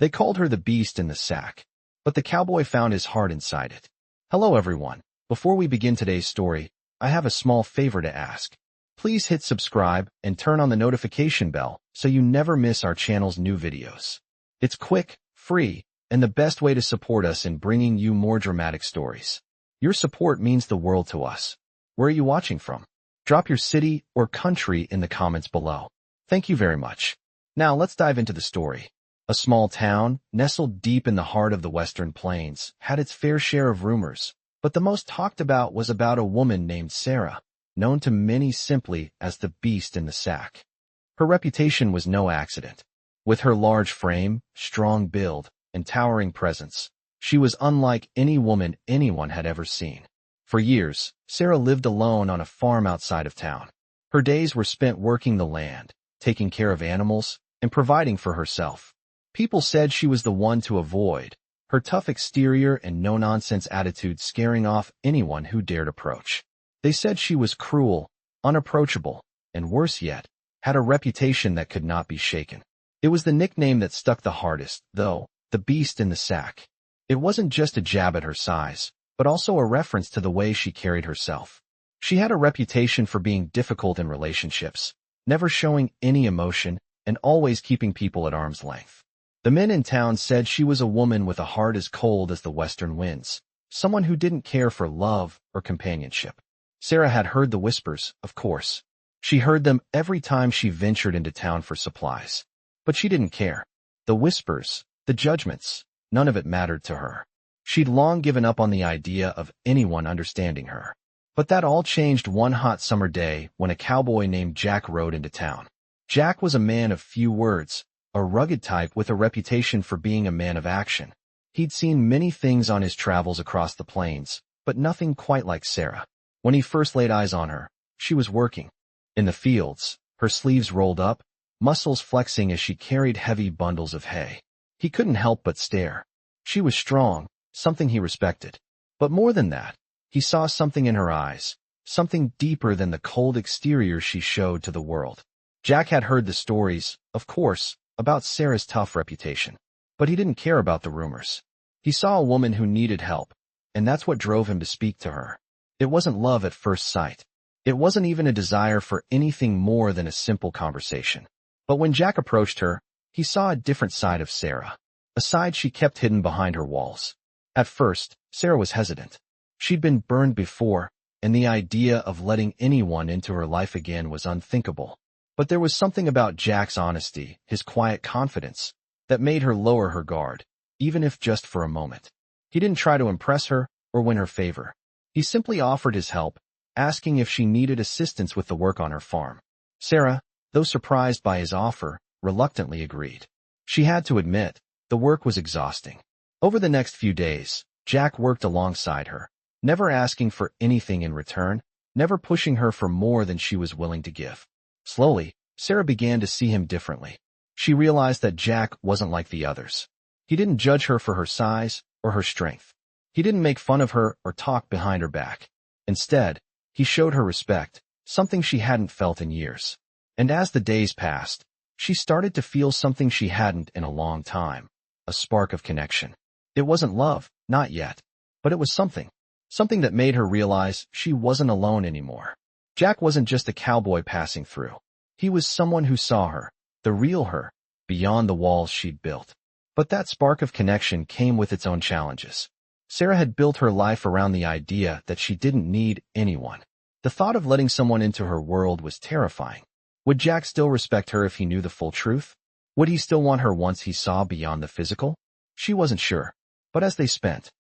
They called her the beast in the sack, but the cowboy found his heart inside it. Hello everyone. Before we begin today's story, I have a small favor to ask. Please hit subscribe and turn on the notification bell so you never miss our channel's new videos. It's quick, free, and the best way to support us in bringing you more dramatic stories. Your support means the world to us. Where are you watching from? Drop your city or country in the comments below. Thank you very much. Now let's dive into the story. A small town, nestled deep in the heart of the Western Plains, had its fair share of rumors, but the most talked about was about a woman named Sarah, known to many simply as the beast in the sack. Her reputation was no accident. With her large frame, strong build, and towering presence, she was unlike any woman anyone had ever seen. For years, Sarah lived alone on a farm outside of town. Her days were spent working the land, taking care of animals, and providing for herself. People said she was the one to avoid, her tough exterior and no-nonsense attitude scaring off anyone who dared approach. They said she was cruel, unapproachable, and worse yet, had a reputation that could not be shaken. It was the nickname that stuck the hardest, though, the beast in the sack. It wasn't just a jab at her size, but also a reference to the way she carried herself. She had a reputation for being difficult in relationships, never showing any emotion, and always keeping people at arm's length. The men in town said she was a woman with a heart as cold as the western winds, someone who didn't care for love or companionship. Sarah had heard the whispers, of course. She heard them every time she ventured into town for supplies. But she didn't care. The whispers, the judgments, none of it mattered to her. She'd long given up on the idea of anyone understanding her. But that all changed one hot summer day when a cowboy named Jack rode into town. Jack was a man of few words, a rugged type with a reputation for being a man of action. He'd seen many things on his travels across the plains, but nothing quite like Sarah. When he first laid eyes on her, she was working. In the fields, her sleeves rolled up, muscles flexing as she carried heavy bundles of hay. He couldn't help but stare. She was strong, something he respected. But more than that, he saw something in her eyes, something deeper than the cold exterior she showed to the world. Jack had heard the stories, of course, about Sarah's tough reputation. But he didn't care about the rumors. He saw a woman who needed help, and that's what drove him to speak to her. It wasn't love at first sight. It wasn't even a desire for anything more than a simple conversation. But when Jack approached her, he saw a different side of Sarah, a side she kept hidden behind her walls. At first, Sarah was hesitant. She'd been burned before, and the idea of letting anyone into her life again was unthinkable. But there was something about Jack's honesty, his quiet confidence, that made her lower her guard, even if just for a moment. He didn't try to impress her or win her favor. He simply offered his help, asking if she needed assistance with the work on her farm. Sarah, though surprised by his offer, reluctantly agreed. She had to admit, the work was exhausting. Over the next few days, Jack worked alongside her, never asking for anything in return, never pushing her for more than she was willing to give. Slowly, Sarah began to see him differently. She realized that Jack wasn't like the others. He didn't judge her for her size or her strength. He didn't make fun of her or talk behind her back. Instead, he showed her respect, something she hadn't felt in years. And as the days passed, she started to feel something she hadn't in a long time, a spark of connection. It wasn't love, not yet, but it was something that made her realize she wasn't alone anymore. Jack wasn't just a cowboy passing through. He was someone who saw her, the real her, beyond the walls she'd built. But that spark of connection came with its own challenges. Sarah had built her life around the idea that she didn't need anyone. The thought of letting someone into her world was terrifying. Would Jack still respect her if he knew the full truth? Would he still want her once he saw beyond the physical? She wasn't sure. But as they spent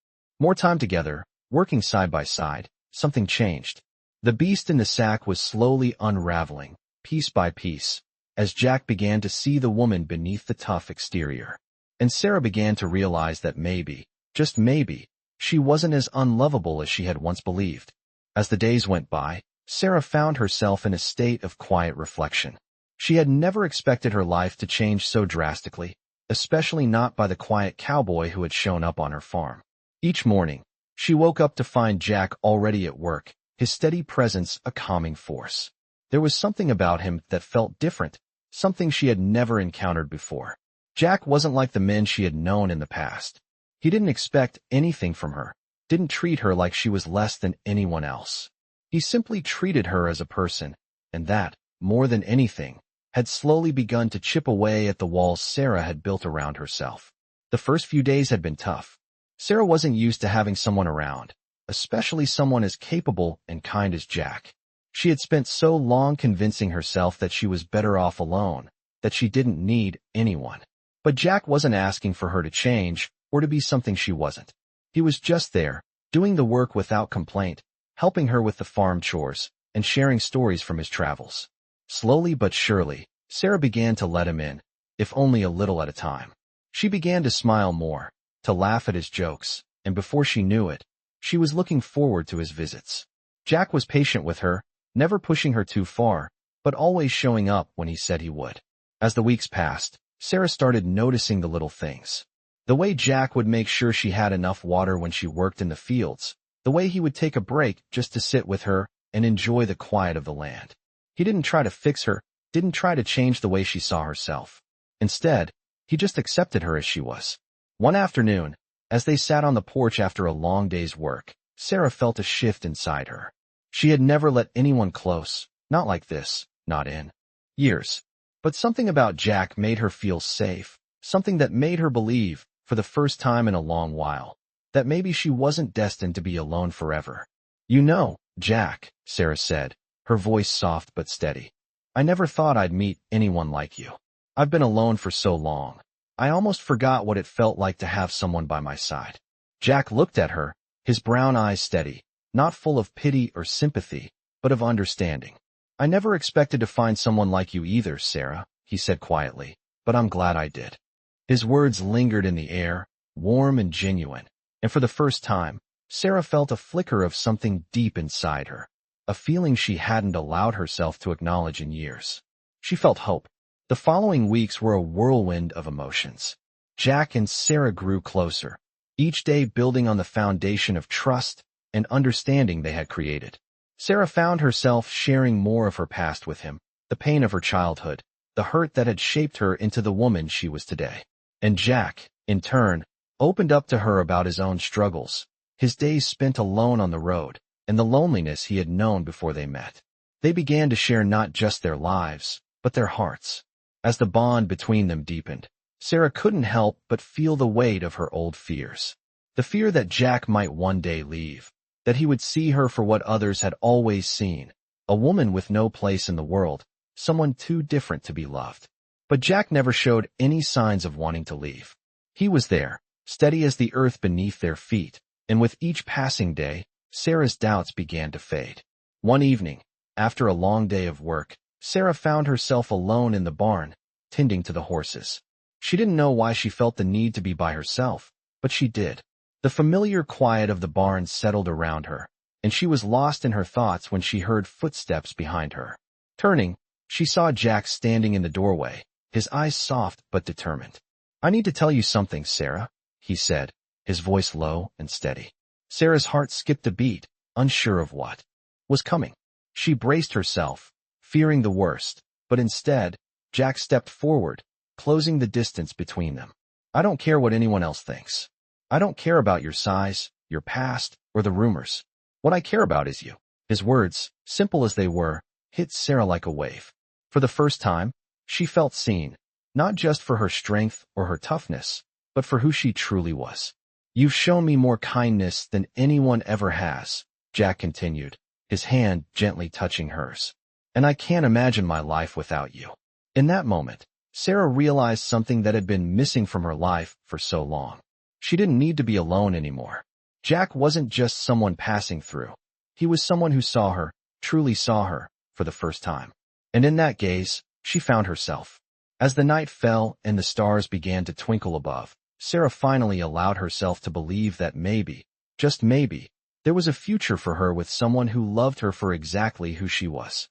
more time together, working side by side, something changed. The beast in the sack was slowly unraveling, piece by piece, as Jack began to see the woman beneath the tough exterior. And Sarah began to realize that maybe, just maybe, she wasn't as unlovable as she had once believed. As the days went by, Sarah found herself in a state of quiet reflection. She had never expected her life to change so drastically, especially not by the quiet cowboy who had shown up on her farm. Each morning, she woke up to find Jack already at work, his steady presence a calming force. There was something about him that felt different, something she had never encountered before. Jack wasn't like the men she had known in the past. He didn't expect anything from her, didn't treat her like she was less than anyone else. He simply treated her as a person, and that, more than anything, had slowly begun to chip away at the walls Sarah had built around herself. The first few days had been tough. Sarah wasn't used to having someone around, especially someone as capable and kind as Jack. She had spent so long convincing herself that she was better off alone, that she didn't need anyone. But Jack wasn't asking for her to change or to be something she wasn't. He was just there, doing the work without complaint, helping her with the farm chores, and sharing stories from his travels. Slowly but surely, Sarah began to let him in, if only a little at a time. She began to smile more, to laugh at his jokes, and before she knew it, she was looking forward to his visits. Jack was patient with her, never pushing her too far, but always showing up when he said he would. As the weeks passed, Sarah started noticing the little things. The way Jack would make sure she had enough water when she worked in the fields, the way he would take a break just to sit with her and enjoy the quiet of the land. He didn't try to fix her, didn't try to change the way she saw herself. Instead, he just accepted her as she was. One afternoon, as they sat on the porch after a long day's work, Sarah felt a shift inside her. She had never let anyone close, not like this, not in years. But something about Jack made her feel safe, something that made her believe, for the first time in a long while, that maybe she wasn't destined to be alone forever. "You know, Jack," Sarah said, her voice soft but steady, "I never thought I'd meet anyone like you. I've been alone for so long. I almost forgot what it felt like to have someone by my side." Jack looked at her, his brown eyes steady, not full of pity or sympathy, but of understanding. "I never expected to find someone like you either, Sarah," he said quietly, "but I'm glad I did." His words lingered in the air, warm and genuine, and for the first time, Sarah felt a flicker of something deep inside her, a feeling she hadn't allowed herself to acknowledge in years. She felt hope. The following weeks were a whirlwind of emotions. Jack and Sarah grew closer, each day building on the foundation of trust and understanding they had created. Sarah found herself sharing more of her past with him, the pain of her childhood, the hurt that had shaped her into the woman she was today. And Jack, in turn, opened up to her about his own struggles, his days spent alone on the road, and the loneliness he had known before they met. They began to share not just their lives, but their hearts. As the bond between them deepened, Sarah couldn't help but feel the weight of her old fears. The fear that Jack might one day leave, that he would see her for what others had always seen, a woman with no place in the world, someone too different to be loved. But Jack never showed any signs of wanting to leave. He was there, steady as the earth beneath their feet, and with each passing day, Sarah's doubts began to fade. One evening, after a long day of work, Sarah found herself alone in the barn, tending to the horses. She didn't know why she felt the need to be by herself, but she did. The familiar quiet of the barn settled around her, and she was lost in her thoughts when she heard footsteps behind her. Turning, she saw Jack standing in the doorway, his eyes soft but determined. "I need to tell you something, Sarah," he said, his voice low and steady. Sarah's heart skipped a beat, unsure of what was coming. She braced herself, fearing the worst, but instead, Jack stepped forward, closing the distance between them. "I don't care what anyone else thinks. I don't care about your size, your past, or the rumors. What I care about is you." His words, simple as they were, hit Sarah like a wave. For the first time, she felt seen, not just for her strength or her toughness, but for who she truly was. "You've shown me more kindness than anyone ever has," Jack continued, his hand gently touching hers. "And I can't imagine my life without you." In that moment, Sarah realized something that had been missing from her life for so long. She didn't need to be alone anymore. Jack wasn't just someone passing through. He was someone who saw her, truly saw her, for the first time. And in that gaze, she found herself. As the night fell and the stars began to twinkle above, Sarah finally allowed herself to believe that maybe, just maybe, there was a future for her with someone who loved her for exactly who she was.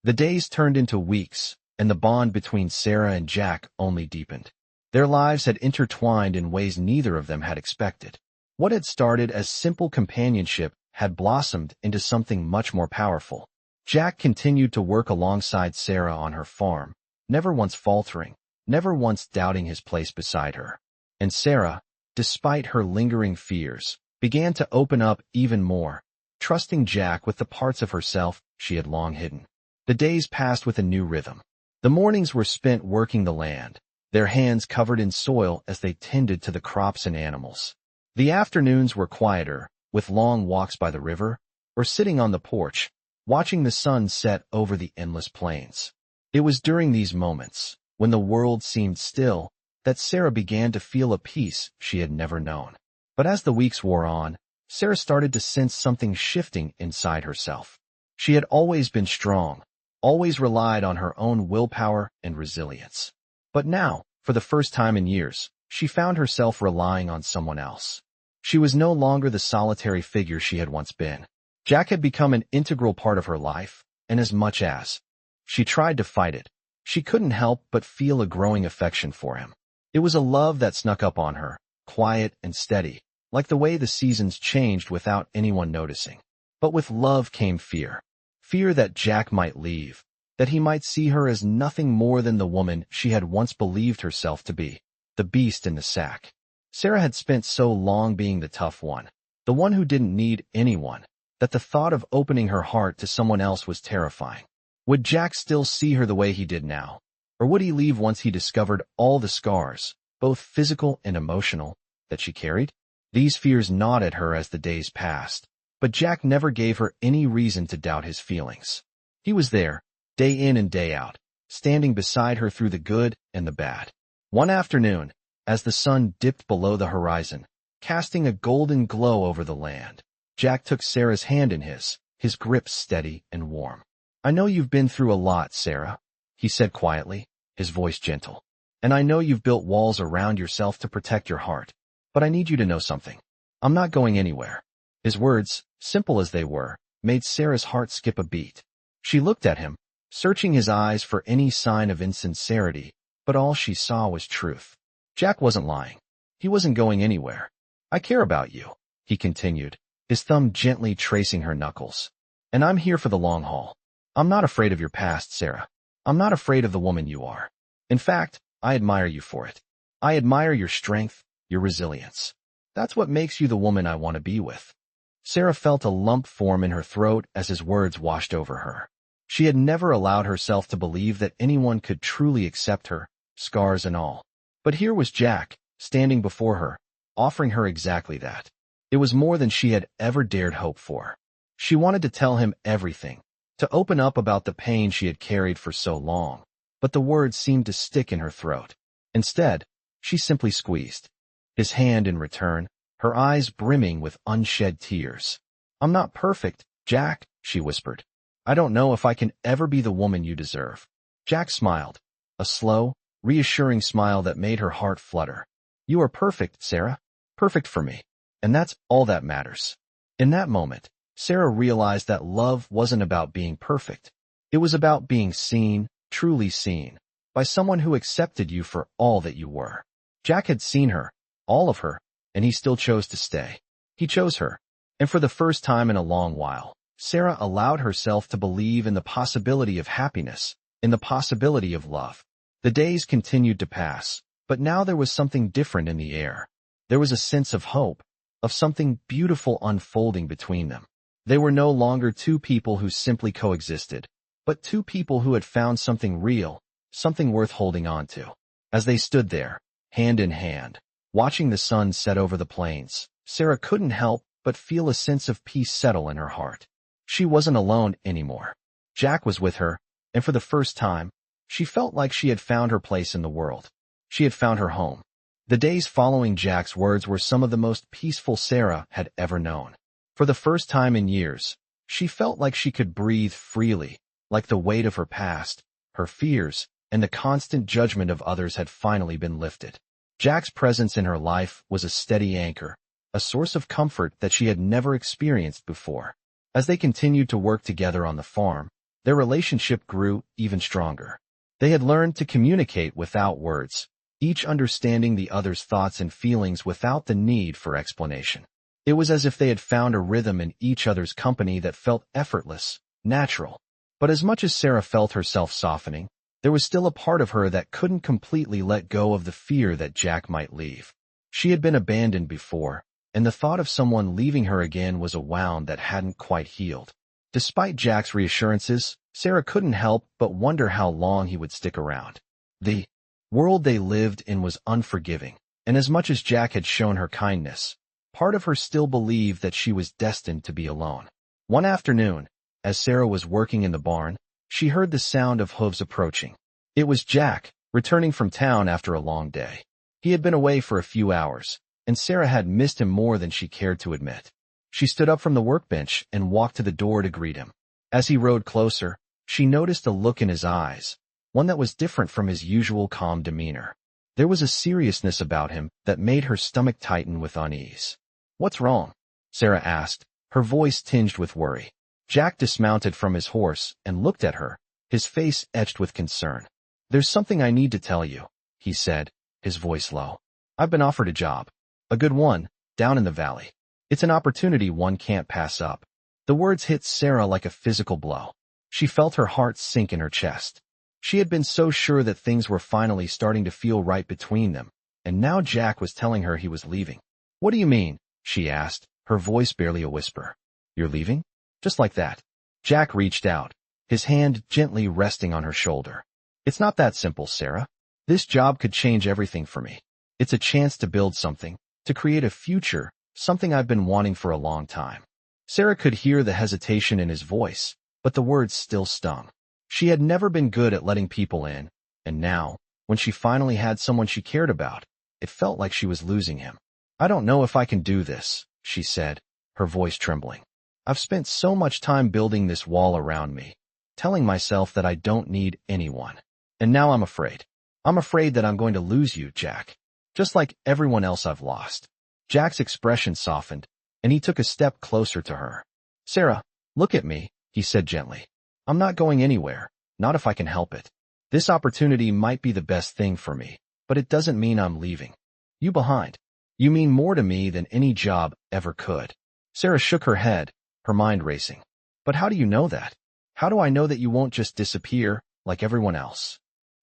The days turned into weeks, and the bond between Sarah and Jack only deepened. Their lives had intertwined in ways neither of them had expected. What had started as simple companionship had blossomed into something much more powerful. Jack continued to work alongside Sarah on her farm, never once faltering, never once doubting his place beside her. And Sarah, despite her lingering fears, began to open up even more, trusting Jack with the parts of herself she had long hidden. The days passed with a new rhythm. The mornings were spent working the land, their hands covered in soil as they tended to the crops and animals. The afternoons were quieter, with long walks by the river, or sitting on the porch, watching the sun set over the endless plains. It was during these moments, when the world seemed still, that Sarah began to feel a peace she had never known. But as the weeks wore on, Sarah started to sense something shifting inside herself. She had always been strong, always relied on her own willpower and resilience. But now, for the first time in years, she found herself relying on someone else. She was no longer the solitary figure she had once been. Jack had become an integral part of her life, and as much as she tried to fight it, she couldn't help but feel a growing affection for him. It was a love that snuck up on her, quiet and steady, like the way the seasons changed without anyone noticing. But with love came fear. Fear that Jack might leave, that he might see her as nothing more than the woman she had once believed herself to be, the beast in the sack. Sarah had spent so long being the tough one, the one who didn't need anyone, that the thought of opening her heart to someone else was terrifying. Would Jack still see her the way he did now? Or would he leave once he discovered all the scars, both physical and emotional, that she carried? These fears gnawed at her as the days passed, but Jack never gave her any reason to doubt his feelings. He was there, day in and day out, standing beside her through the good and the bad. One afternoon, as the sun dipped below the horizon, casting a golden glow over the land, Jack took Sarah's hand in his grip steady and warm. "I know you've been through a lot, Sarah," he said quietly, his voice gentle. "And I know you've built walls around yourself to protect your heart. But I need you to know something. I'm not going anywhere." His words, simple as they were, made Sarah's heart skip a beat. She looked at him, searching his eyes for any sign of insincerity, but all she saw was truth. Jack wasn't lying. He wasn't going anywhere. "I care about you," he continued, his thumb gently tracing her knuckles. "And I'm here for the long haul. I'm not afraid of your past, Sarah. I'm not afraid of the woman you are. In fact, I admire you for it. I admire your strength, your resilience. That's what makes you the woman I want to be with." Sarah felt a lump form in her throat as his words washed over her. She had never allowed herself to believe that anyone could truly accept her, scars and all. But here was Jack, standing before her, offering her exactly that. It was more than she had ever dared hope for. She wanted to tell him everything, to open up about the pain she had carried for so long, but the words seemed to stick in her throat. Instead, she simply squeezed his hand in return, her eyes brimming with unshed tears. "I'm not perfect, Jack," she whispered. "I don't know if I can ever be the woman you deserve." Jack smiled, a slow, reassuring smile that made her heart flutter. "You are perfect, Sarah. Perfect for me. And that's all that matters." In that moment, Sarah realized that love wasn't about being perfect. It was about being seen, truly seen, by someone who accepted you for all that you were. Jack had seen her, all of her, and he still chose to stay. He chose her. And for the first time in a long while, Sarah allowed herself to believe in the possibility of happiness, in the possibility of love. The days continued to pass, but now there was something different in the air. There was a sense of hope, of something beautiful unfolding between them. They were no longer two people who simply coexisted, but two people who had found something real, something worth holding on to. As they stood there, hand in hand, watching the sun set over the plains, Sarah couldn't help but feel a sense of peace settle in her heart. She wasn't alone anymore. Jack was with her, and for the first time, she felt like she had found her place in the world. She had found her home. The days following Jack's words were some of the most peaceful Sarah had ever known. For the first time in years, she felt like she could breathe freely, like the weight of her past, her fears, and the constant judgment of others had finally been lifted. Jack's presence in her life was a steady anchor, a source of comfort that she had never experienced before. As they continued to work together on the farm, their relationship grew even stronger. They had learned to communicate without words, each understanding the other's thoughts and feelings without the need for explanation. It was as if they had found a rhythm in each other's company that felt effortless, natural. But as much as Sarah felt herself softening, There was still a part of her that couldn't completely let go of the fear that Jack might leave. She had been abandoned before, and the thought of someone leaving her again was a wound that hadn't quite healed. Despite Jack's reassurances, Sarah couldn't help but wonder how long he would stick around. The world they lived in was unforgiving, and as much as Jack had shown her kindness, part of her still believed that she was destined to be alone. One afternoon, as Sarah was working in the barn, she heard the sound of hooves approaching. It was Jack, returning from town after a long day. He had been away for a few hours, and Sarah had missed him more than she cared to admit. She stood up from the workbench and walked to the door to greet him. As he rode closer, she noticed a look in his eyes, one that was different from his usual calm demeanor. There was a seriousness about him that made her stomach tighten with unease. "What's wrong?" Sarah asked, her voice tinged with worry. Jack dismounted from his horse and looked at her, his face etched with concern. "There's something I need to tell you," he said, his voice low. "I've been offered a job. A good one, down in the valley. It's an opportunity one can't pass up." The words hit Sarah like a physical blow. She felt her heart sink in her chest. She had been so sure that things were finally starting to feel right between them, and now Jack was telling her he was leaving. "What do you mean?" she asked, her voice barely a whisper. "You're leaving?" Just like that. Jack reached out, his hand gently resting on her shoulder. "It's not that simple, Sarah. This job could change everything for me. It's a chance to build something, to create a future, something I've been wanting for a long time." Sarah could hear the hesitation in his voice, but the words still stung. She had never been good at letting people in, and now, when she finally had someone she cared about, it felt like she was losing him. "I don't know if I can do this," she said, her voice trembling. "I've spent so much time building this wall around me, telling myself that I don't need anyone. And now I'm afraid. I'm afraid that I'm going to lose you, Jack. Just like everyone else I've lost." Jack's expression softened, and he took a step closer to her. "Sarah, look at me," he said gently. "I'm not going anywhere, not if I can help it. This opportunity might be the best thing for me, but it doesn't mean I'm leaving you behind. You mean more to me than any job ever could." Sarah shook her head, her mind racing. "But how do you know that? How do I know that you won't just disappear like everyone else?"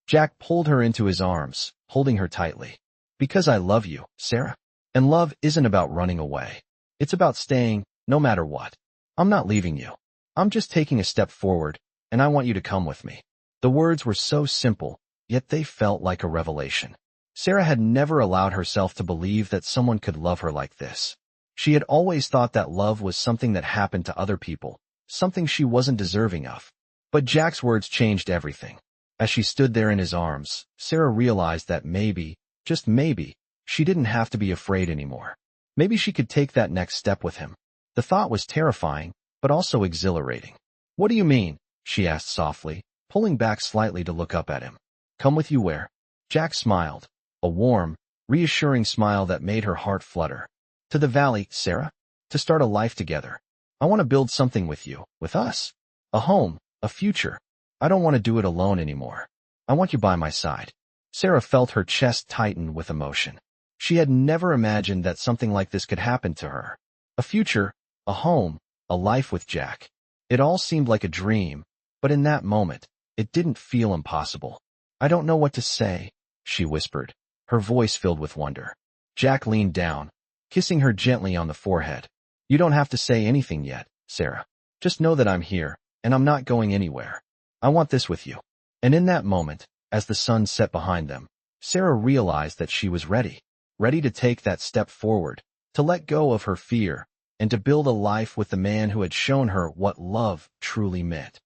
Jack pulled her into his arms, holding her tightly. "Because I love you, Sarah. And love isn't about running away. It's about staying, no matter what. I'm not leaving you. I'm just taking a step forward, and I want you to come with me." The words were so simple, yet they felt like a revelation. Sarah had never allowed herself to believe that someone could love her like this. She had always thought that love was something that happened to other people, something she wasn't deserving of. But Jack's words changed everything. As she stood there in his arms, Sarah realized that maybe, just maybe, she didn't have to be afraid anymore. Maybe she could take that next step with him. The thought was terrifying, but also exhilarating. "What do you mean?" she asked softly, pulling back slightly to look up at him. "Come with you where?" Jack smiled, a warm, reassuring smile that made her heart flutter. "To the valley, Sarah. To start a life together. I want to build something with you, with us. A home, a future. I don't want to do it alone anymore. I want you by my side." Sarah felt her chest tighten with emotion. She had never imagined that something like this could happen to her. A future, a home, a life with Jack. It all seemed like a dream, but in that moment, it didn't feel impossible. "I don't know what to say," she whispered, her voice filled with wonder. Jack leaned down, kissing her gently on the forehead. "You don't have to say anything yet, Sarah. Just know that I'm here, and I'm not going anywhere. I want this with you." And in that moment, as the sun set behind them, Sarah realized that she was ready to take that step forward, to let go of her fear, and to build a life with the man who had shown her what love truly meant.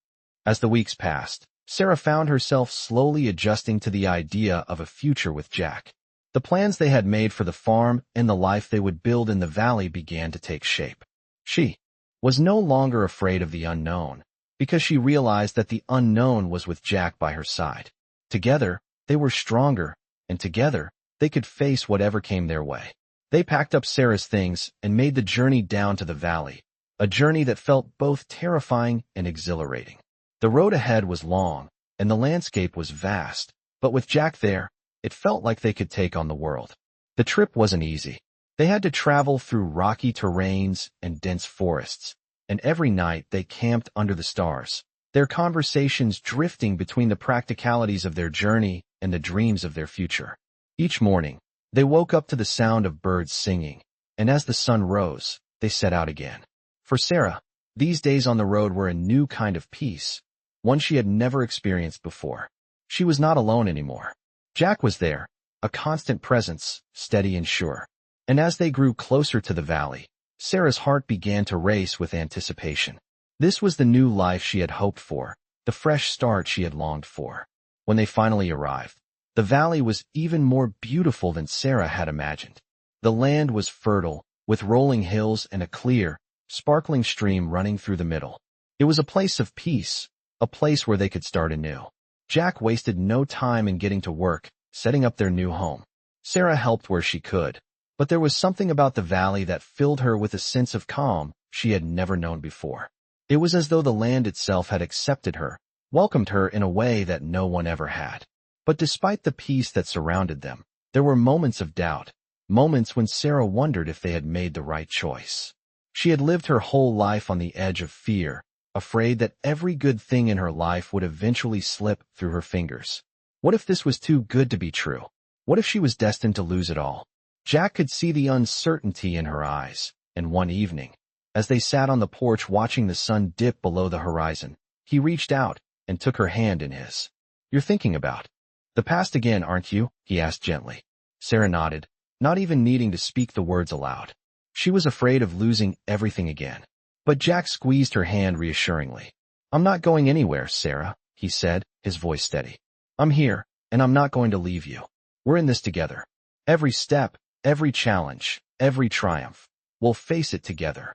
As the weeks passed, Sarah found herself slowly adjusting to the idea of a future with Jack. The plans they had made for the farm and the life they would build in the valley began to take shape. She was no longer afraid of the unknown, because she realized that the unknown was with Jack by her side. Together, they were stronger, and together, they could face whatever came their way. They packed up Sarah's things and made the journey down to the valley, a journey that felt both terrifying and exhilarating. The road ahead was long, and the landscape was vast, but with Jack there, it felt like they could take on the world. The trip wasn't easy. They had to travel through rocky terrains and dense forests, and every night they camped under the stars, their conversations drifting between the practicalities of their journey and the dreams of their future. Each morning, they woke up to the sound of birds singing, and as the sun rose, they set out again. For Sarah, these days on the road were a new kind of peace, one she had never experienced before. She was not alone anymore. Jack was there, a constant presence, steady and sure. And as they grew closer to the valley, Sarah's heart began to race with anticipation. This was the new life she had hoped for, the fresh start she had longed for. When they finally arrived, the valley was even more beautiful than Sarah had imagined. The land was fertile, with rolling hills and a clear, sparkling stream running through the middle. It was a place of peace, a place where they could start anew. Jack wasted no time in getting to work, setting up their new home. Sarah helped where she could, but there was something about the valley that filled her with a sense of calm she had never known before. It was as though the land itself had accepted her, welcomed her in a way that no one ever had. But despite the peace that surrounded them, there were moments of doubt, moments when Sarah wondered if they had made the right choice. She had lived her whole life on the edge of fear, afraid that every good thing in her life would eventually slip through her fingers. What if this was too good to be true? What if she was destined to lose it all? Jack could see the uncertainty in her eyes, and one evening, as they sat on the porch watching the sun dip below the horizon, he reached out and took her hand in his. "You're thinking about the past again, aren't you?" he asked gently. Sarah nodded, not even needing to speak the words aloud. She was afraid of losing everything again. But Jack squeezed her hand reassuringly. "I'm not going anywhere, Sarah," he said, his voice steady. "I'm here, and I'm not going to leave you. We're in this together. Every step, every challenge, every triumph. We'll face it together."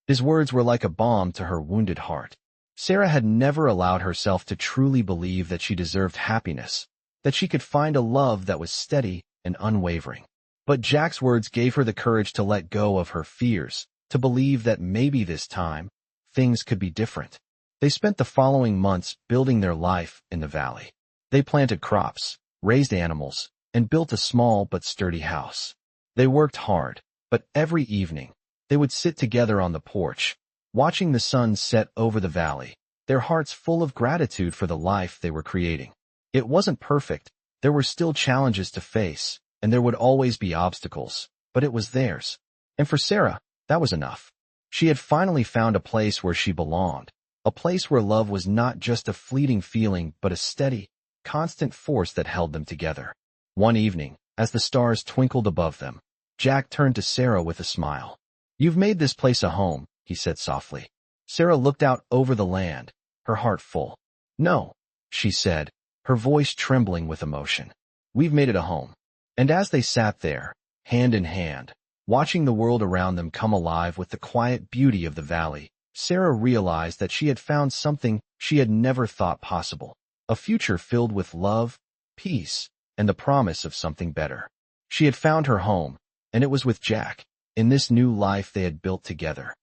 His words were like a balm to her wounded heart. Sarah had never allowed herself to truly believe that she deserved happiness, that she could find a love that was steady and unwavering. But Jack's words gave her the courage to let go of her fears, to believe that maybe this time, things could be different. They spent the following months building their life in the valley. They planted crops, raised animals, and built a small but sturdy house. They worked hard, but every evening, they would sit together on the porch, watching the sun set over the valley, their hearts full of gratitude for the life they were creating. It wasn't perfect, there were still challenges to face, and there would always be obstacles, but it was theirs. And for Sarah, that was enough. She had finally found a place where she belonged, a place where love was not just a fleeting feeling but a steady, constant force that held them together. One evening, as the stars twinkled above them, Jack turned to Sarah with a smile. "You've made this place a home," he said softly. Sarah looked out over the land, her heart full. "No," she said, her voice trembling with emotion. "We've made it a home." And as they sat there, hand in hand, watching the world around them come alive with the quiet beauty of the valley, Sarah realized that she had found something she had never thought possible, a future filled with love, peace, and the promise of something better. She had found her home, and it was with Jack, in this new life they had built together.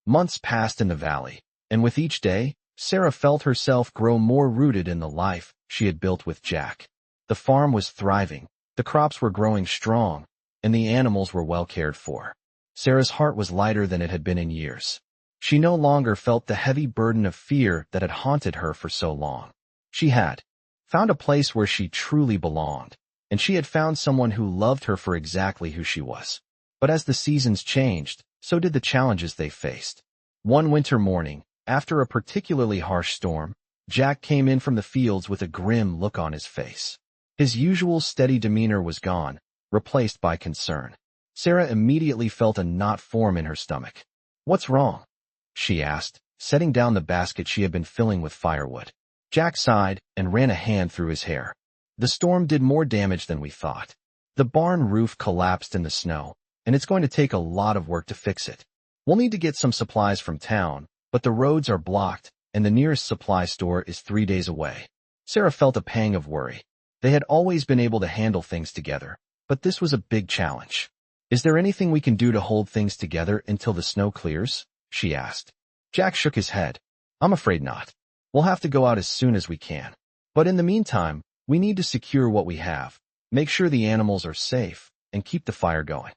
Months passed in the valley, and with each day, Sarah felt herself grow more rooted in the life she had built with Jack. The farm was thriving, the crops were growing strong, and the animals were well cared for. Sarah's heart was lighter than it had been in years. She no longer felt the heavy burden of fear that had haunted her for so long. She had found a place where she truly belonged, and she had found someone who loved her for exactly who she was. But as the seasons changed, so did the challenges they faced. One winter morning, after a particularly harsh storm, Jack came in from the fields with a grim look on his face. His usual steady demeanor was gone, replaced by concern. Sarah immediately felt a knot form in her stomach. "What's wrong?" she asked, setting down the basket she had been filling with firewood. Jack sighed and ran a hand through his hair. "The storm did more damage than we thought. The barn roof collapsed in the snow, and it's going to take a lot of work to fix it. We'll need to get some supplies from town, but the roads are blocked, and the nearest supply store is 3 days away." Sarah felt a pang of worry. They had always been able to handle things together, but this was a big challenge. "Is there anything we can do to hold things together until the snow clears?" she asked. Jack shook his head. "I'm afraid not. We'll have to go out as soon as we can. But in the meantime, we need to secure what we have, make sure the animals are safe, and keep the fire going."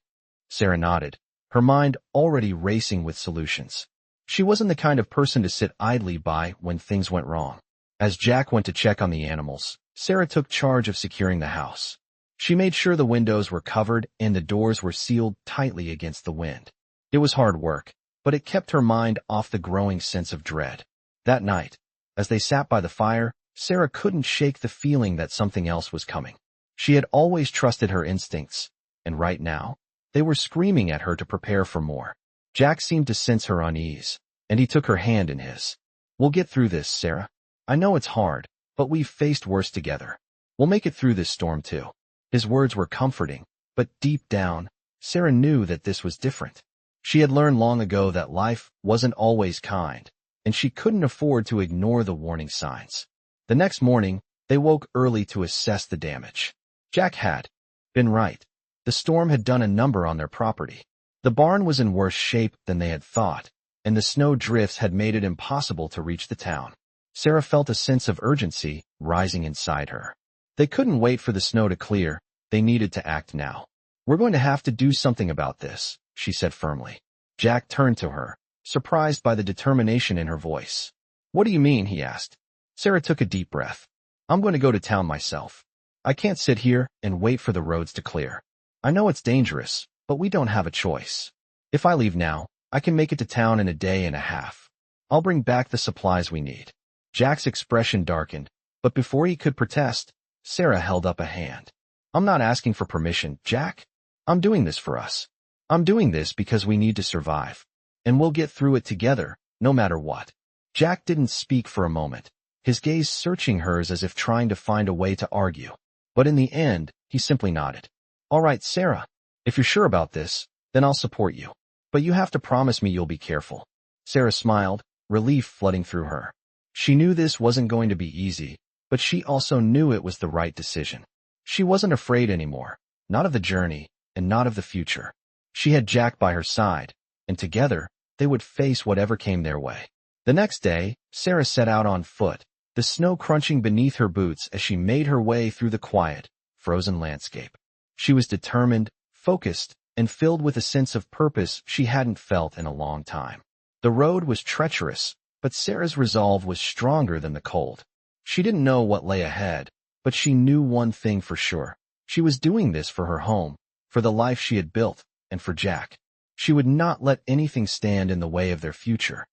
Sarah nodded, her mind already racing with solutions. She wasn't the kind of person to sit idly by when things went wrong. As Jack went to check on the animals, Sarah took charge of securing the house. She made sure the windows were covered and the doors were sealed tightly against the wind. It was hard work, but it kept her mind off the growing sense of dread. That night, as they sat by the fire, Sarah couldn't shake the feeling that something else was coming. She had always trusted her instincts, and right now, they were screaming at her to prepare for more. Jack seemed to sense her unease, and he took her hand in his. "We'll get through this, Sarah. I know it's hard, but we've faced worse together. We'll make it through this storm too." His words were comforting, but deep down, Sarah knew that this was different. She had learned long ago that life wasn't always kind, and she couldn't afford to ignore the warning signs. The next morning, they woke early to assess the damage. Jack had been right. The storm had done a number on their property. The barn was in worse shape than they had thought, and the snow drifts had made it impossible to reach the town. Sarah felt a sense of urgency rising inside her. They couldn't wait for the snow to clear. They needed to act now. "We're going to have to do something about this," she said firmly. Jack turned to her, surprised by the determination in her voice. "What do you mean?" he asked. Sarah took a deep breath. "I'm going to go to town myself. I can't sit here and wait for the roads to clear. I know it's dangerous, but we don't have a choice. If I leave now, I can make it to town in a day and a half. I'll bring back the supplies we need." Jack's expression darkened, but before he could protest, Sarah held up a hand. "I'm not asking for permission, Jack. I'm doing this for us. I'm doing this because we need to survive. And we'll get through it together, no matter what." Jack didn't speak for a moment, his gaze searching hers as if trying to find a way to argue. But in the end, he simply nodded. "All right, Sarah. If you're sure about this, then I'll support you. But you have to promise me you'll be careful." Sarah smiled, relief flooding through her. She knew this wasn't going to be easy, but she also knew it was the right decision. She wasn't afraid anymore, not of the journey, and not of the future. She had Jack by her side, and together, they would face whatever came their way. The next day, Sarah set out on foot, the snow crunching beneath her boots as she made her way through the quiet, frozen landscape. She was determined, focused, and filled with a sense of purpose she hadn't felt in a long time. The road was treacherous, but Sarah's resolve was stronger than the cold. She didn't know what lay ahead, but she knew one thing for sure. She was doing this for her home, for the life she had built, and for Jack. She would not let anything stand in the way of their future.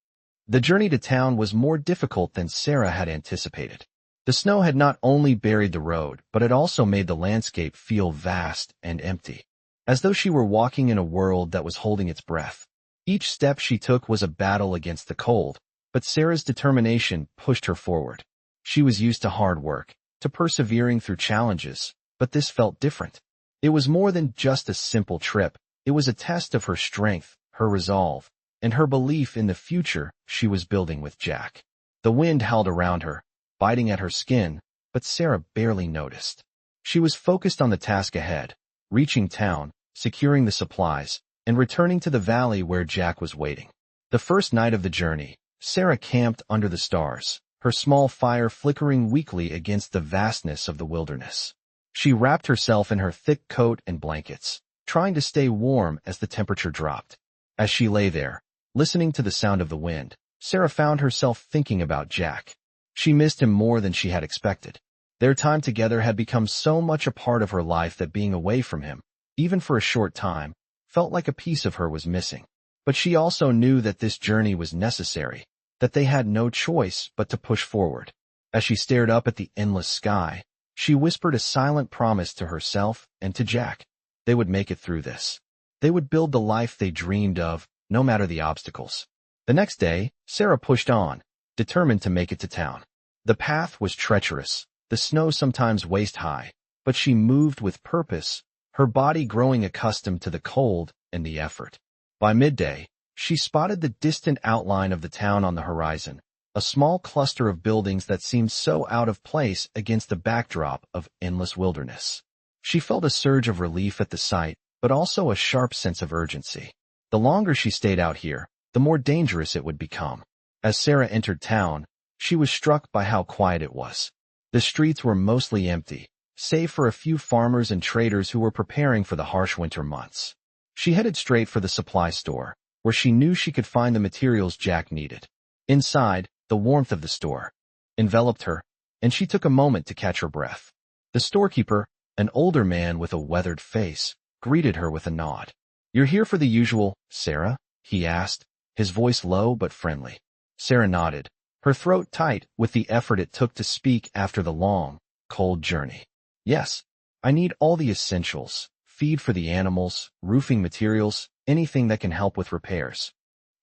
The journey to town was more difficult than Sarah had anticipated. The snow had not only buried the road, but it also made the landscape feel vast and empty, as though she were walking in a world that was holding its breath. Each step she took was a battle against the cold, but Sarah's determination pushed her forward. She was used to hard work, to persevering through challenges, but this felt different. It was more than just a simple trip. It was a test of her strength, her resolve, and her belief in the future she was building with Jack. The wind howled around her, biting at her skin, but Sarah barely noticed. She was focused on the task ahead, reaching town, securing the supplies, and returning to the valley where Jack was waiting. The first night of the journey, Sarah camped under the stars, her small fire flickering weakly against the vastness of the wilderness. She wrapped herself in her thick coat and blankets, trying to stay warm as the temperature dropped. As she lay there, listening to the sound of the wind, Sarah found herself thinking about Jack. She missed him more than she had expected. Their time together had become so much a part of her life that being away from him, even for a short time, felt like a piece of her was missing. But she also knew that this journey was necessary, that they had no choice but to push forward. As she stared up at the endless sky, she whispered a silent promise to herself and to Jack. They would make it through this. They would build the life they dreamed of, no matter the obstacles. The next day, Sarah pushed on, determined to make it to town. The path was treacherous, the snow sometimes waist-high, but she moved with purpose, her body growing accustomed to the cold and the effort. By midday, she spotted the distant outline of the town on the horizon, a small cluster of buildings that seemed so out of place against the backdrop of endless wilderness. She felt a surge of relief at the sight, but also a sharp sense of urgency. The longer she stayed out here, the more dangerous it would become. As Sarah entered town, she was struck by how quiet it was. The streets were mostly empty, save for a few farmers and traders who were preparing for the harsh winter months. She headed straight for the supply store, where she knew she could find the materials Jack needed. Inside, the warmth of the store enveloped her, and she took a moment to catch her breath. The storekeeper, an older man with a weathered face, greeted her with a nod. "You're here for the usual, Sarah?" he asked, his voice low but friendly. Sarah nodded, her throat tight with the effort it took to speak after the long, cold journey. "Yes, I need all the essentials, feed for the animals, roofing materials, anything that can help with repairs."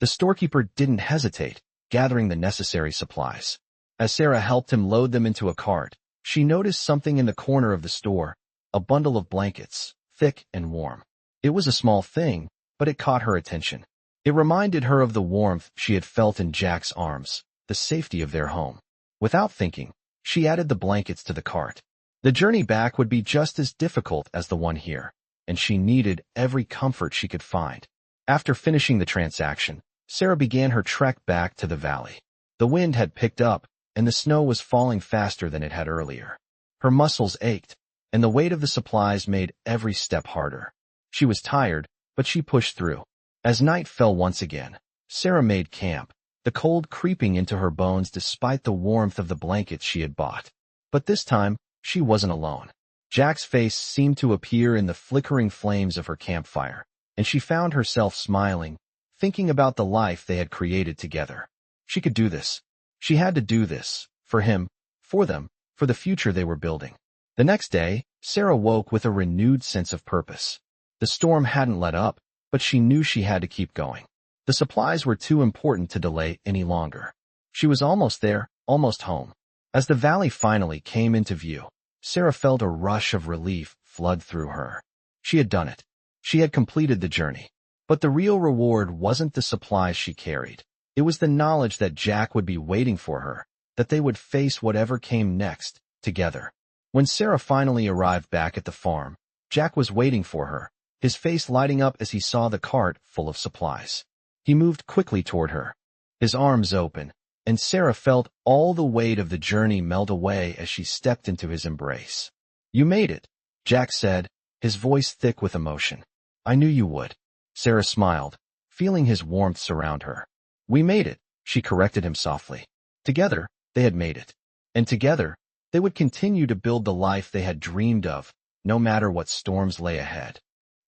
The storekeeper didn't hesitate, gathering the necessary supplies. As Sarah helped him load them into a cart, she noticed something in the corner of the store, a bundle of blankets, thick and warm. It was a small thing, but it caught her attention. It reminded her of the warmth she had felt in Jack's arms, the safety of their home. Without thinking, she added the blankets to the cart. The journey back would be just as difficult as the one here, and she needed every comfort she could find. After finishing the transaction, Sarah began her trek back to the valley. The wind had picked up, and the snow was falling faster than it had earlier. Her muscles ached, and the weight of the supplies made every step harder. She was tired, but she pushed through. As night fell once again, Sarah made camp, the cold creeping into her bones despite the warmth of the blankets she had bought. But this time, she wasn't alone. Jack's face seemed to appear in the flickering flames of her campfire, and she found herself smiling, thinking about the life they had created together. She could do this. She had to do this, for him, for them, for the future they were building. The next day, Sarah woke with a renewed sense of purpose. The storm hadn't let up, but she knew she had to keep going. The supplies were too important to delay any longer. She was almost there, almost home. As the valley finally came into view, Sarah felt a rush of relief flood through her. She had done it. She had completed the journey. But the real reward wasn't the supplies she carried. It was the knowledge that Jack would be waiting for her, that they would face whatever came next, together. When Sarah finally arrived back at the farm, Jack was waiting for her, his face lighting up as he saw the cart full of supplies. He moved quickly toward her, his arms open, and Sarah felt all the weight of the journey melt away as she stepped into his embrace. "You made it," Jack said, his voice thick with emotion. "I knew you would." Sarah smiled, feeling his warmth surround her. "We made it," she corrected him softly. Together, they had made it. And together, they would continue to build the life they had dreamed of, no matter what storms lay ahead.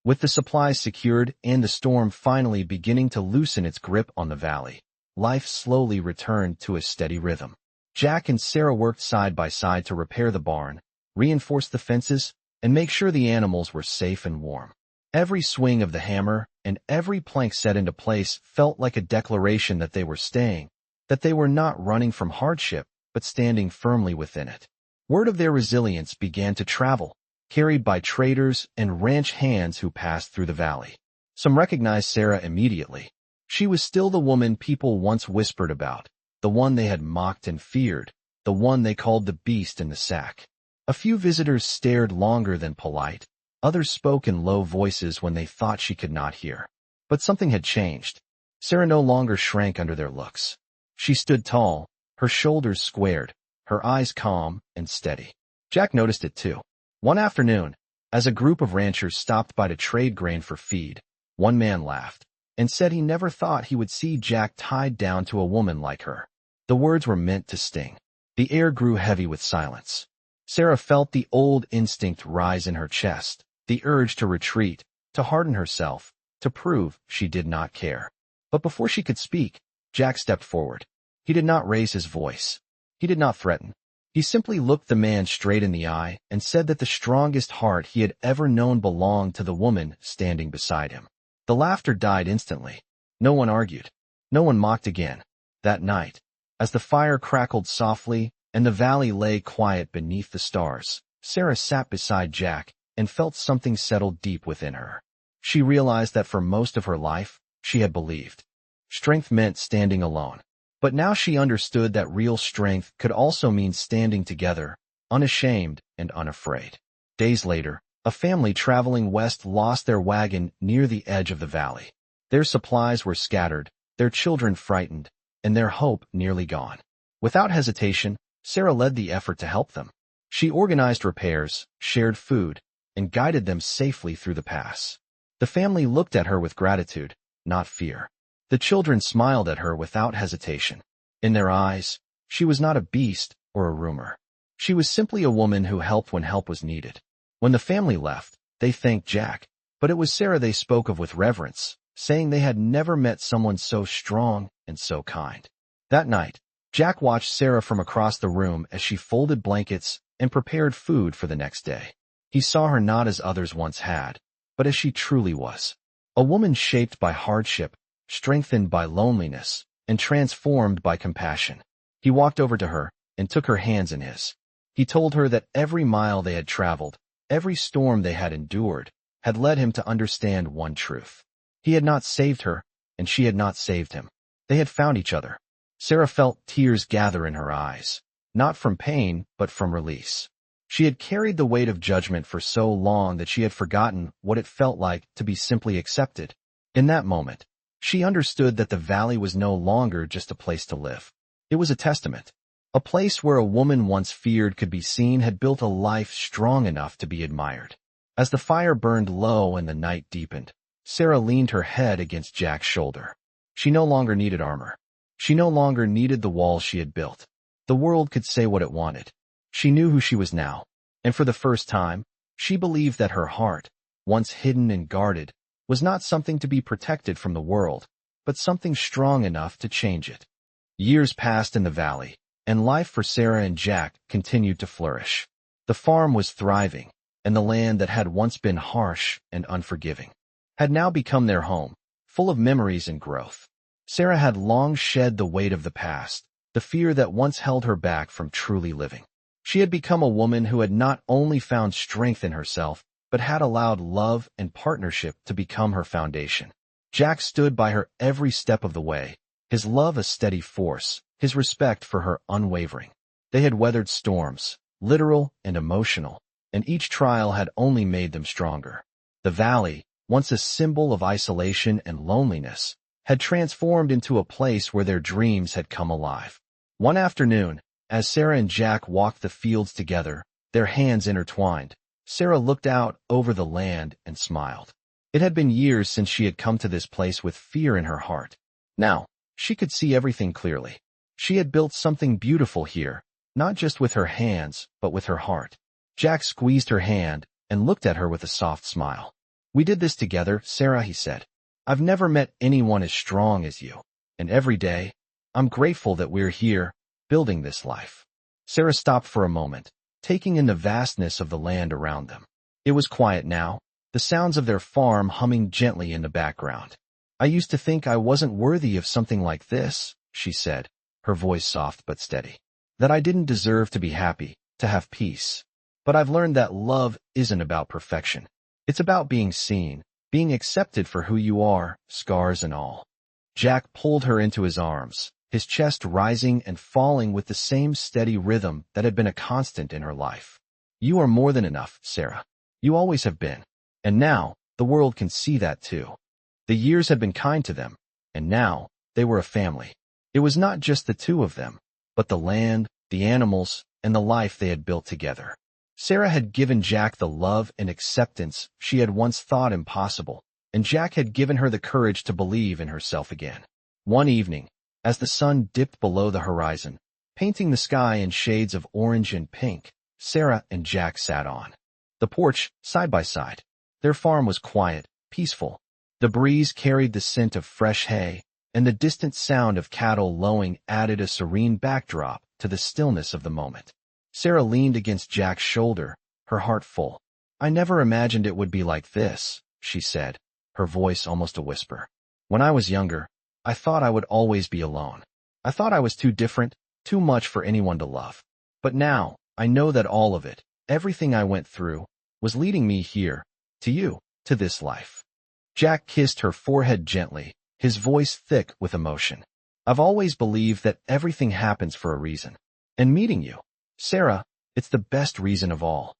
With the supplies secured and the storm finally beginning to loosen its grip on the valley, life slowly returned to a steady rhythm. Jack and Sarah worked side by side to repair the barn, reinforce the fences, and make sure the animals were safe and warm. Every swing of the hammer and every plank set into place felt like a declaration that they were staying, that they were not running from hardship, but standing firmly within it. Word of their resilience began to travel, carried by traders and ranch hands who passed through the valley. Some recognized Sarah immediately. She was still the woman people once whispered about, the one they had mocked and feared, the one they called the beast in the sack. A few visitors stared longer than polite. Others spoke in low voices when they thought she could not hear. But something had changed. Sarah no longer shrank under their looks. She stood tall, her shoulders squared, her eyes calm and steady. Jack noticed it too. One afternoon, as a group of ranchers stopped by to trade grain for feed, one man laughed and said he never thought he would see Jack tied down to a woman like her. The words were meant to sting. The air grew heavy with silence. Sarah felt the old instinct rise in her chest, the urge to retreat, to harden herself, to prove she did not care. But before she could speak, Jack stepped forward. He did not raise his voice. He did not threaten. He simply looked the man straight in the eye and said that the strongest heart he had ever known belonged to the woman standing beside him. The laughter died instantly. No one argued. No one mocked again. That night, as the fire crackled softly and the valley lay quiet beneath the stars, Sarah sat beside Jack and felt something settle deep within her. She realized that for most of her life, she had believed strength meant standing alone. But now she understood that real strength could also mean standing together, unashamed and unafraid. Days later, a family traveling west lost their wagon near the edge of the valley. Their supplies were scattered, their children frightened, and their hope nearly gone. Without hesitation, Sarah led the effort to help them. She organized repairs, shared food, and guided them safely through the pass. The family looked at her with gratitude, not fear. The children smiled at her without hesitation. In their eyes, she was not a beast or a rumor. She was simply a woman who helped when help was needed. When the family left, they thanked Jack, but it was Sarah they spoke of with reverence, saying they had never met someone so strong and so kind. That night, Jack watched Sarah from across the room as she folded blankets and prepared food for the next day. He saw her not as others once had, but as she truly was. A woman shaped by hardship, strengthened by loneliness, and transformed by compassion. He walked over to her and took her hands in his. He told her that every mile they had traveled, every storm they had endured, had led him to understand one truth. He had not saved her, and she had not saved him. They had found each other. Sarah felt tears gather in her eyes, not from pain, but from release. She had carried the weight of judgment for so long that she had forgotten what it felt like to be simply accepted. In that moment, she understood that the valley was no longer just a place to live. It was a testament. A place where a woman once feared could be seen had built a life strong enough to be admired. As the fire burned low and the night deepened, Sarah leaned her head against Jack's shoulder. She no longer needed armor. She no longer needed the walls she had built. The world could say what it wanted. She knew who she was now, and for the first time, she believed that her heart, once hidden and guarded, was not something to be protected from the world, but something strong enough to change it. Years passed in the valley, and life for Sarah and Jack continued to flourish. The farm was thriving, and the land that had once been harsh and unforgiving had now become their home, full of memories and growth. Sarah had long shed the weight of the past, the fear that once held her back from truly living. She had become a woman who had not only found strength in herself, but had allowed love and partnership to become her foundation. Jack stood by her every step of the way, his love a steady force, his respect for her unwavering. They had weathered storms, literal and emotional, and each trial had only made them stronger. The valley, once a symbol of isolation and loneliness, had transformed into a place where their dreams had come alive. One afternoon, as Sarah and Jack walked the fields together, their hands intertwined, Sarah looked out over the land and smiled. It had been years since she had come to this place with fear in her heart. Now, she could see everything clearly. She had built something beautiful here, not just with her hands, but with her heart. Jack squeezed her hand and looked at her with a soft smile. "We did this together, Sarah," he said. "I've never met anyone as strong as you, and every day, I'm grateful that we're here, building this life." Sarah stopped for a moment, taking in the vastness of the land around them. It was quiet now, the sounds of their farm humming gently in the background. "I used to think I wasn't worthy of something like this," she said, her voice soft but steady. "That I didn't deserve to be happy, to have peace. But I've learned that love isn't about perfection. It's about being seen, being accepted for who you are, scars and all." Jack pulled her into his arms, his chest rising and falling with the same steady rhythm that had been a constant in her life. "You are more than enough, Sarah. You always have been. And now, the world can see that too." The years had been kind to them, and now, they were a family. It was not just the two of them, but the land, the animals, and the life they had built together. Sarah had given Jack the love and acceptance she had once thought impossible, and Jack had given her the courage to believe in herself again. One evening, as the sun dipped below the horizon, painting the sky in shades of orange and pink, Sarah and Jack sat on the porch, side by side. Their farm was quiet, peaceful. The breeze carried the scent of fresh hay, and the distant sound of cattle lowing added a serene backdrop to the stillness of the moment. Sarah leaned against Jack's shoulder, her heart full. "I never imagined it would be like this," she said, her voice almost a whisper. "When I was younger, I thought I would always be alone. I thought I was too different, too much for anyone to love. But now, I know that all of it, everything I went through, was leading me here, to you, to this life." Jack kissed her forehead gently, his voice thick with emotion. "I've always believed that everything happens for a reason. And meeting you, Sarah, it's the best reason of all."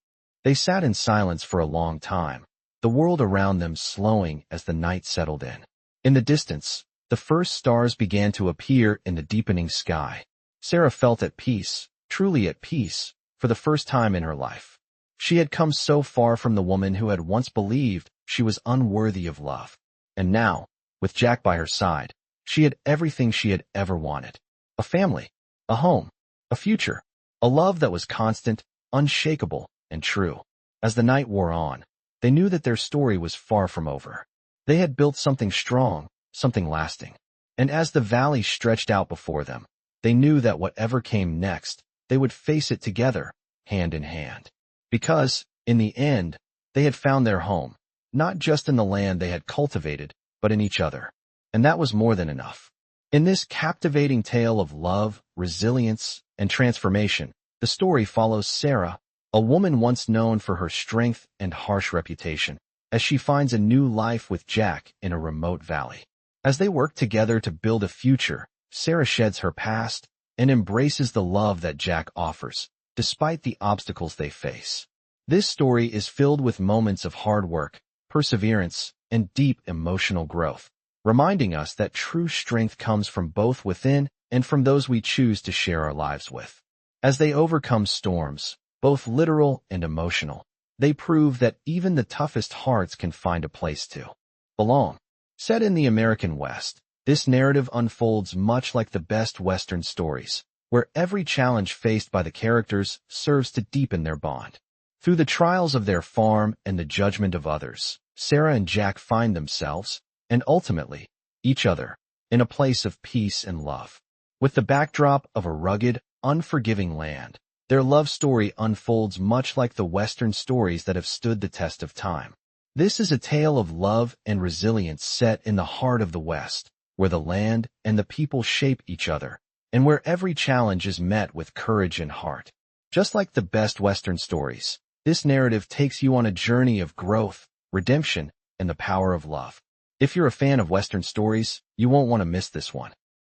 They sat in silence for a long time, the world around them slowing as the night settled in. In the distance, the first stars began to appear in the deepening sky. Sarah felt at peace, truly at peace, for the first time in her life. She had come so far from the woman who had once believed she was unworthy of love. And now, with Jack by her side, She had everything she had ever wanted. A family, a home, a future, a love that was constant, unshakable, and true. As the night wore on, they knew that their story was far from over. They had built something strong, something lasting. And as the valley stretched out before them, they knew that whatever came next, they would face it together, hand in hand. Because, in the end, they had found their home, not just in the land they had cultivated, but in each other. And that was more than enough. In this captivating tale of love, resilience, and transformation, the story follows Sarah, a woman once known for her strength and harsh reputation, as she finds a new life with Jack in a remote valley. As they work together to build a future, Sarah sheds her past and embraces the love that Jack offers, despite the obstacles they face. This story is filled with moments of hard work, perseverance, and deep emotional growth, reminding us that true strength comes from both within and from those we choose to share our lives with. As they overcome storms, both literal and emotional, they prove that even the toughest hearts can find a place to belong. Set in the American West, this narrative unfolds much like the best Western stories, where every challenge faced by the characters serves to deepen their bond. Through the trials of their farm and the judgment of others, Sarah and Jack find themselves, and ultimately, each other, in a place of peace and love. With the backdrop of a rugged, unforgiving land, their love story unfolds much like the Western stories that have stood the test of time. This is a tale of love and resilience set in the heart of the West, where the land and the people shape each other, and where every challenge is met with courage and heart. Just like the best Western stories, this narrative takes you on a journey of growth, redemption, and the power of love. If you're a fan of Western stories, you won't want to miss this one.